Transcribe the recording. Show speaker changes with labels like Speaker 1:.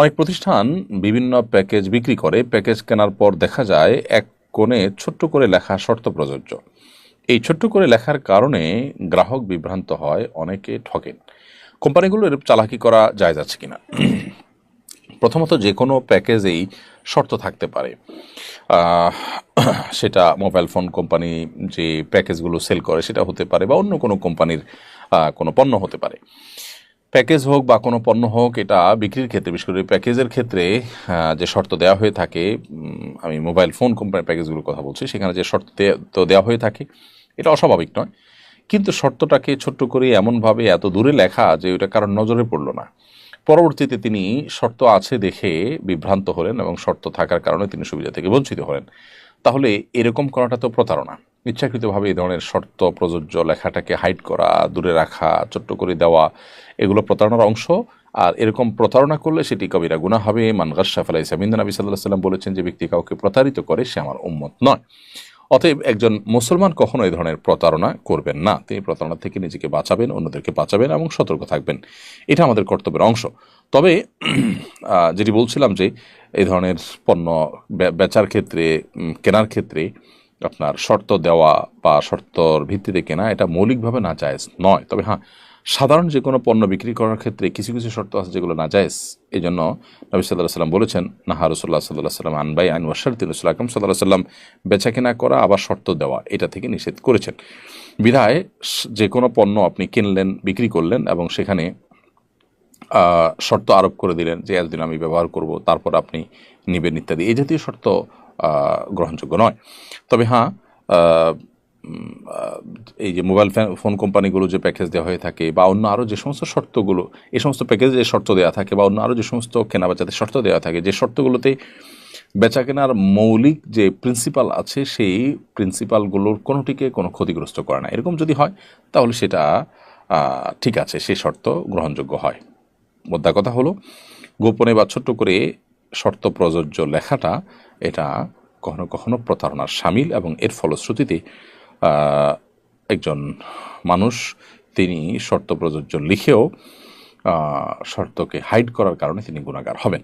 Speaker 1: অনেক প্রতিষ্ঠান বিভিন্ন প্যাকেজ বিক্রি করে, প্যাকেজ কেনার পর দেখা যায় এক কোণে ছোট্ট করে লেখা শর্ত প্রযোজ্য। এই ছোট্ট করে লেখার কারণে গ্রাহক বিভ্রান্ত হয়, অনেকে ঠকেন। কোম্পানিগুলো এরূপ চালাকি করা জায়েজ আছে কিনা? প্রথমত, যে কোনো প্যাকেজেই শর্ত থাকতে পারে। আহ, সেটা মোবাইল ফোন কোম্পানি যে প্যাকেজগুলো সেল করে সেটা হতে পারে, বা অন্য কোনো কোম্পানির কোনো পণ্য হতে পারে। প্যাকেজ হোক বা কোনো পণ্য হোক, এটা বিক্রির ক্ষেত্রে, বিশেষ করে প্যাকেজের ক্ষেত্রে যে শর্ত দেওয়া হয়ে থাকে, আমি মোবাইল ফোন কোম্পানির প্যাকেজগুলোর কথা বলছি, সেখানে যে শর্ত তো দেওয়া হয়ে থাকে এটা অস্বাভাবিক নয়। কিন্তু শর্তটাকে ছোট্ট করে এমনভাবে এত দূরে লেখা যে ওটা কারোর নজরে পড়ল না। পরবর্তীতে তিনি শর্ত আছে দেখে বিভ্রান্ত হলেন এবং শর্ত থাকার কারণে তিনি সুবিধা থেকে বঞ্চিত হলেন। তাহলে এরকম করাটা তো প্রতারণা। ইচ্ছাকৃতভাবে এই ধরনের শর্ত প্রযোজ্য লেখাটাকে হাইড করা, দূরে রাখা, ছোট্ট করে দেওয়া, এগুলো প্রতারণার অংশ। আর এরকম প্রতারণা করলে সেটি কবিরা গুনাহ হবে। মান গাশশা ফালাইসা মিন্না, নবী সাল্লাল্লাহু আলাইহি সাল্লাম বলেছেন যে ব্যক্তি কাউকে প্রতারিত করে সে আমার উম্মত নয়। অতএব একজন মুসলমান কখনো এই ধরনের প্রতারণা করবেন না। তিনি প্রতারণা থেকে নিজেকে বাঁচাবেন, অন্যদেরকে বাঁচাবেন এবং সতর্ক থাকবেন। এটা আমাদের কর্তব্যের অংশ। তবে যেটি বলছিলাম যে এই ধরনের পণ্য বেচার ক্ষেত্রে, কেনার ক্ষেত্রে আপনার শর্ত দেওয়া বা শর্তর ভিত্তিতে কেনা, এটা মৌলিকভাবে নাজায়েজ নয়। তবে হ্যাঁ, সাধারণ যে কোনো পণ্য বিক্রি করার ক্ষেত্রে কিছু কিছু শর্ত আছে যেগুলো নাজায়েজ। এই জন্য নবী সাল্লাল্লাহু আলাইহি সাল্লাম বলেছেন, নাহা রাসূলুল্লাহ সাল্লাল্লাহু আলাইহি সাল্লাম আন বাই'আন ওয়া শারতি, রাসূল আকরাম সাল্লাল্লাহু আলাইহি সাল্লাম বেচা কেনা করা আবার শর্ত দেওয়া এটা থেকে নিষেধ করেছেন। বিধায় যে কোনো পণ্য আপনি কিনলেন, বিক্রি করলেন এবং সেখানে শর্ত আরোপ করে দিলেন যে এতদিন আমি ব্যবহার করব, তারপর আপনি নিবেন ইত্যাদি, এই জাতীয় শর্ত গ্রহণযোগ্য নয়। তবে হ্যাঁ, এই যে মোবাইল ফোন কোম্পানিগুলো যে প্যাকেজ দেওয়া হয়ে থাকে বা অন্য আরও যে সমস্ত শর্তগুলো, এই সমস্ত প্যাকেজে যে শর্ত দেওয়া থাকে বা অন্য আরও যে সমস্ত কেনাবেচাতে শর্ত দেওয়া থাকে, যে শর্তগুলোতে বেচা কেনার মৌলিক যে প্রিন্সিপাল আছে সেই প্রিন্সিপালগুলোর কোনোটিকে কোনো ক্ষতিগ্রস্ত করে না, এরকম যদি হয় তাহলে সেটা ঠিক আছে, সেই শর্ত গ্রহণযোগ্য হয়। মোদ্দা কথা হলো, গোপনে বা ছোট্ট করে শর্ত প্রযোজ্য লেখাটা এটা কখনো কখনো প্রতারণার শামিল, এবং এর ফলশ্রুতিতে একজন মানুষ তিনি শর্ত প্রযোজ্য লিখেও শর্তকে হাইড করার কারণে তিনি গুনাহগার হবেন।